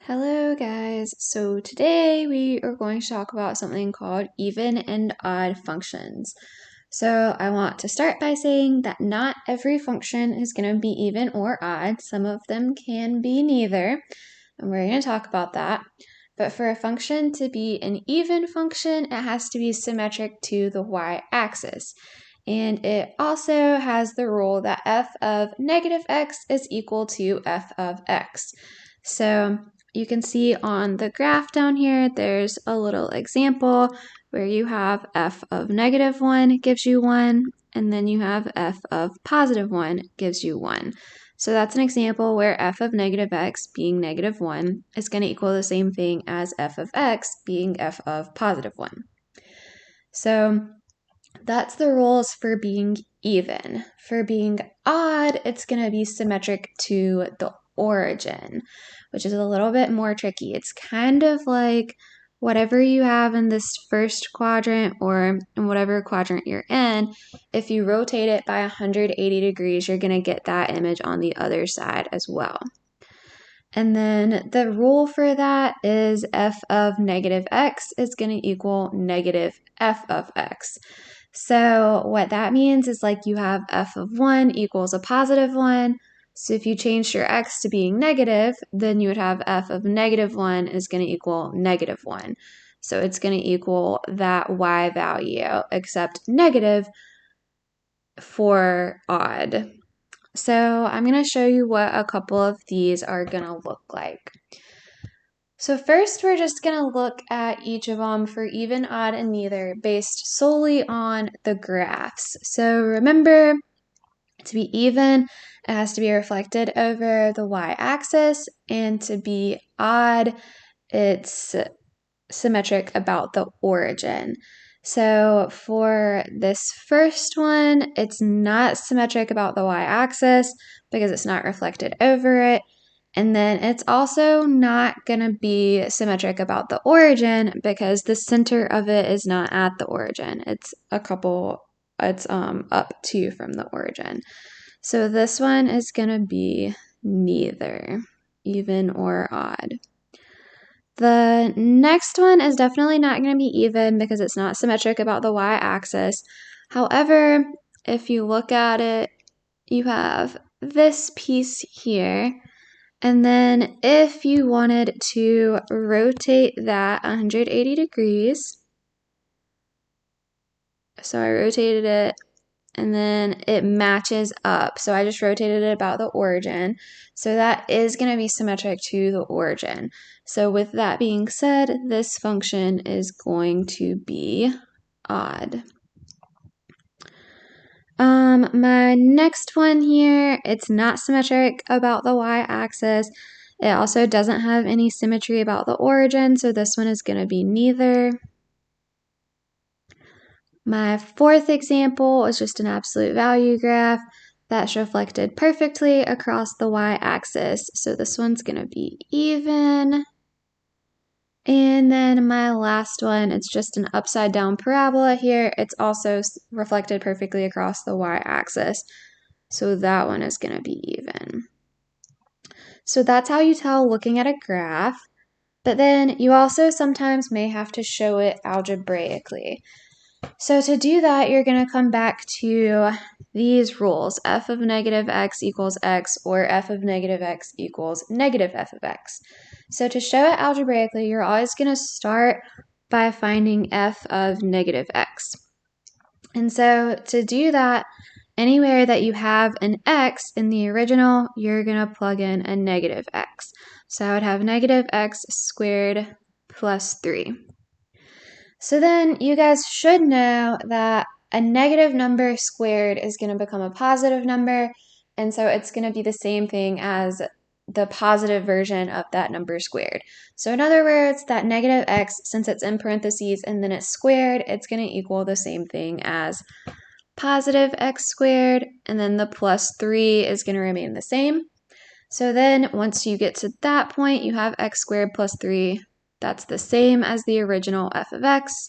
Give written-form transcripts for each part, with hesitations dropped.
Hello guys, so today we are going to talk about something called even and odd functions. So I want to start by saying that not every function is going to be even or odd. Some of them can be neither, and we're going to talk about that. But for a function to be an even function, it has to be symmetric to the y-axis. And it also has the rule that f of negative x is equal to f of x. So you can see on the graph down here, there's a little example where you have f of negative 1 gives you 1, and then you have f of positive 1 gives you 1. So that's an example where f of negative x being negative 1 is going to equal the same thing as f of x being f of positive 1. So that's the rules for being even. For being odd, it's going to be symmetric to the origin, which is a little bit more tricky. It's kind of like whatever you have in this first quadrant or in whatever quadrant you're in, if you rotate it by 180 degrees, you're going to get that image on the other side as well. And then the rule for that is f of negative x is going to equal negative f of x. So what that means is like you have f of 1 equals a positive 1. So if you changed your x to being negative, then you would have f of negative 1 is going to equal negative 1. So it's going to equal that y value, except negative for odd. So I'm going to show you what a couple of these are going to look like. So first, we're just going to look at each of them for even, odd, and neither based solely on the graphs. So remember, to be even, it has to be reflected over the y-axis, and to be odd, it's symmetric about the origin. So for this first one, it's not symmetric about the y-axis because it's not reflected over it. And then it's also not going to be symmetric about the origin because the center of it is not at the origin. It's up 2 from the origin. So this one is going to be neither, even or odd. The next one is definitely not going to be even because it's not symmetric about the y-axis. However, if you look at it, you have this piece here. And then if you wanted to rotate that 180 degrees, so I rotated it and then it matches up. So I just rotated it about the origin. So that is going to be symmetric to the origin. So with that being said, this function is going to be odd. My next one here, it's not symmetric about the y-axis. It also doesn't have any symmetry about the origin, so this one is going to be neither. My fourth example is just an absolute value graph that's reflected perfectly across the y-axis, so this one's going to be even. And then my last one, it's just an upside down parabola here. It's also reflected perfectly across the y-axis. So that one is going to be even. So that's how you tell looking at a graph. But then you also sometimes may have to show it algebraically. So to do that, you're going to come back to these rules. F of negative x equals x, or f of negative x equals negative f of x. So to show it algebraically, you're always going to start by finding f of negative x. And so to do that, anywhere that you have an x in the original, you're going to plug in a negative x. So I would have negative x squared plus 3. So then you guys should know that a negative number squared is going to become a positive number, and so it's going to be the same thing as the positive version of that number squared. So in other words, that negative x, since it's in parentheses and then it's squared, it's going to equal the same thing as positive x squared, and then the plus 3 is going to remain the same. So then once you get to that point, you have x squared plus 3. That's the same as the original f of x.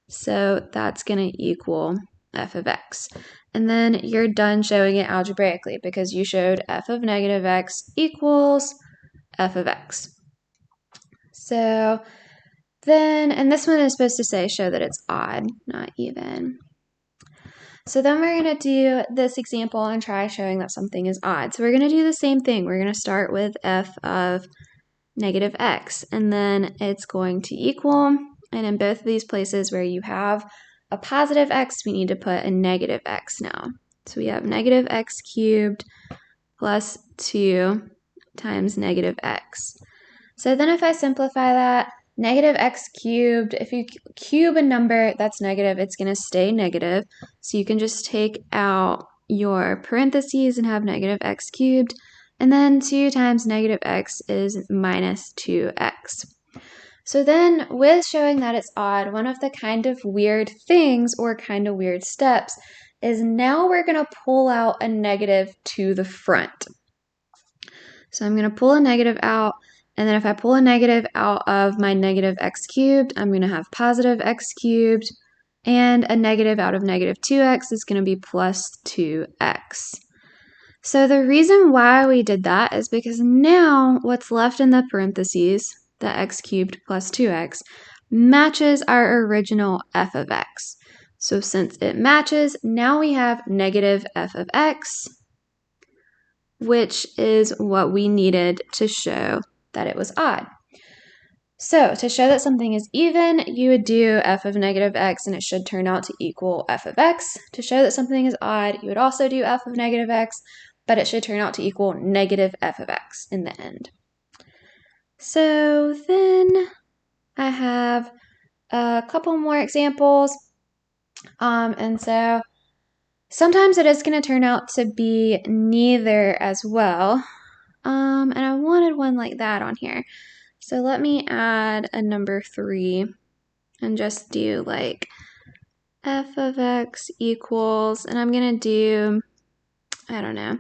So that's going to equal f of x. And then you're done showing it algebraically because you showed f of negative x equals f of x. So then, and this one is supposed to say show that it's odd, not even. So then we're going to do this example and try showing that something is odd. So we're going to do the same thing. We're going to start with f of negative x, and then it's going to equal, and in both of these places where you have a positive x, we need to put a negative x now. So we have negative x cubed plus 2 times negative x. So then if I simplify that, negative x cubed, if you cube a number that's negative, it's going to stay negative. So you can just take out your parentheses and have negative x cubed. And then 2 times negative x is minus 2x. So then with showing that it's odd, one of the kind of weird things or kind of weird steps is now we're going to pull out a negative to the front. So I'm going to pull a negative out. And then if I pull a negative out of my negative x cubed, I'm going to have positive x cubed, and a negative out of negative 2x is going to be plus 2x. So the reason why we did that is because now what's left in the parentheses, the x cubed plus 2x, matches our original f of x. So since it matches, now we have negative f of x, which is what we needed to show that it was odd. So to show that something is even, you would do f of negative x and it should turn out to equal f of x. To show that something is odd, you would also do f of negative x, but it should turn out to equal negative f of x in the end. So then I have a couple more examples. And so sometimes it is going to turn out to be neither as well. And I wanted one like that on here. So let me add a number 3 and just do like f of x equals, and I'm going to do, I don't know,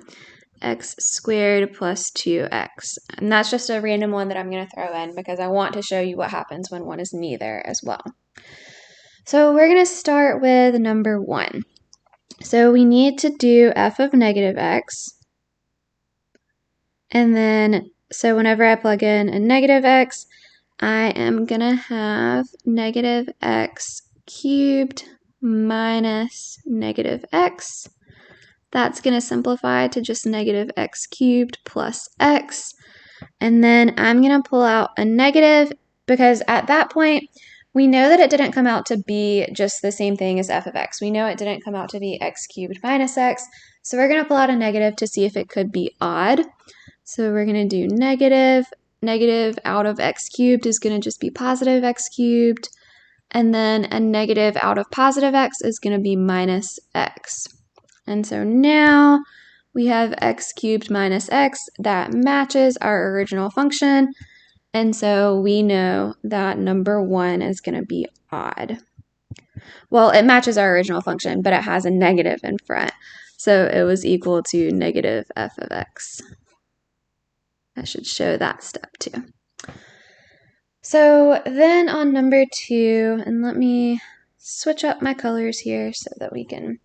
x squared plus 2x. And that's just a random one that I'm going to throw in because I want to show you what happens when one is neither as well. So we're going to start with number 1. So we need to do f of negative x. And then, so whenever I plug in a negative x, I am going to have negative x cubed minus negative x. That's going to simplify to just negative x cubed plus x. And then I'm going to pull out a negative because at that point, we know that it didn't come out to be just the same thing as f of x. We know it didn't come out to be x cubed minus x. So we're going to pull out a negative to see if it could be odd. So we're going to do negative. Negative out of x cubed is going to just be positive x cubed. And then a negative out of positive x is going to be minus x. And so now we have x cubed minus x that matches our original function. And so we know that number 1 is going to be odd. Well, it matches our original function, but it has a negative in front. So it was equal to negative f of x. I should show that step too. So then on number 2, and let me switch up my colors here so that we can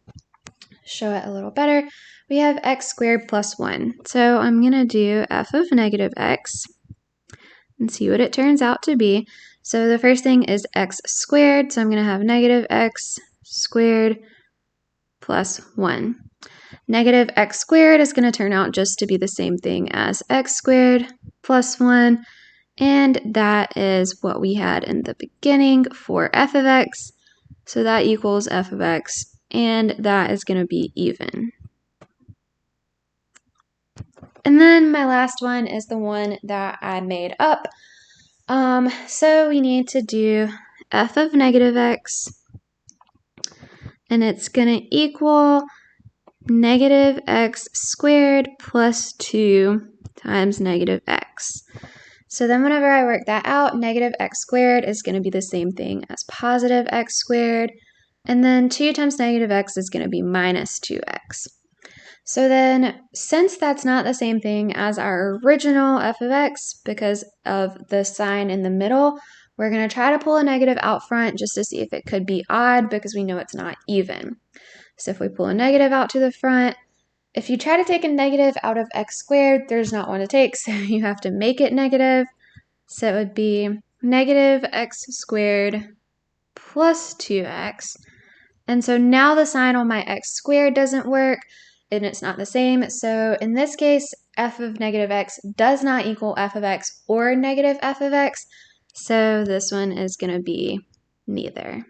show it a little better. We have x squared plus 1. So I'm going to do f of negative x and see what it turns out to be. So the first thing is x squared. So I'm going to have negative x squared plus 1. Negative x squared is going to turn out just to be the same thing as x squared plus 1. And that is what we had in the beginning for f of x. So that equals f of x. And that is going to be even. And then my last one is the one that I made up. So we need to do f of negative x. And it's going to equal negative x squared plus 2 times negative x. So then whenever I work that out, negative x squared is going to be the same thing as positive x squared. And then 2 times negative x is going to be minus 2x. So then, since that's not the same thing as our original f of x, because of the sign in the middle, we're going to try to pull a negative out front just to see if it could be odd, because we know it's not even. So if we pull a negative out to the front, if you try to take a negative out of x squared, there's not one to take, so you have to make it negative. So it would be negative x squared plus 2x. And so now the sign on my x squared doesn't work, and it's not the same. So in this case, f of negative x does not equal f of x or negative f of x. So this one is going to be neither.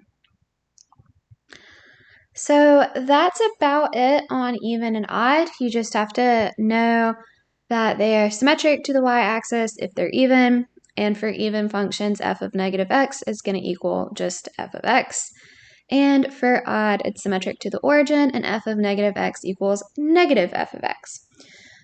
So that's about it on even and odd. You just have to know that they are symmetric to the y-axis if they're even, and for even functions, f of negative x is going to equal just f of x. And for odd, it's symmetric to the origin, and f of negative x equals negative f of x.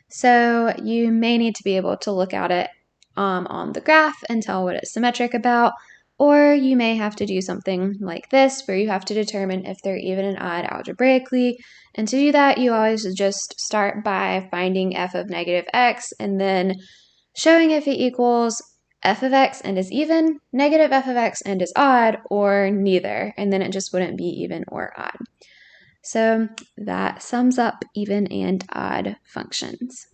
So you may need to be able to look at it on the graph and tell what it's symmetric about, or you may have to do something like this where you have to determine if they're even and odd algebraically. And to do that, you always just start by finding f of negative x and then showing if it equals f of x and is even, negative f of x and is odd, or neither, and then it just wouldn't be even or odd. So that sums up even and odd functions.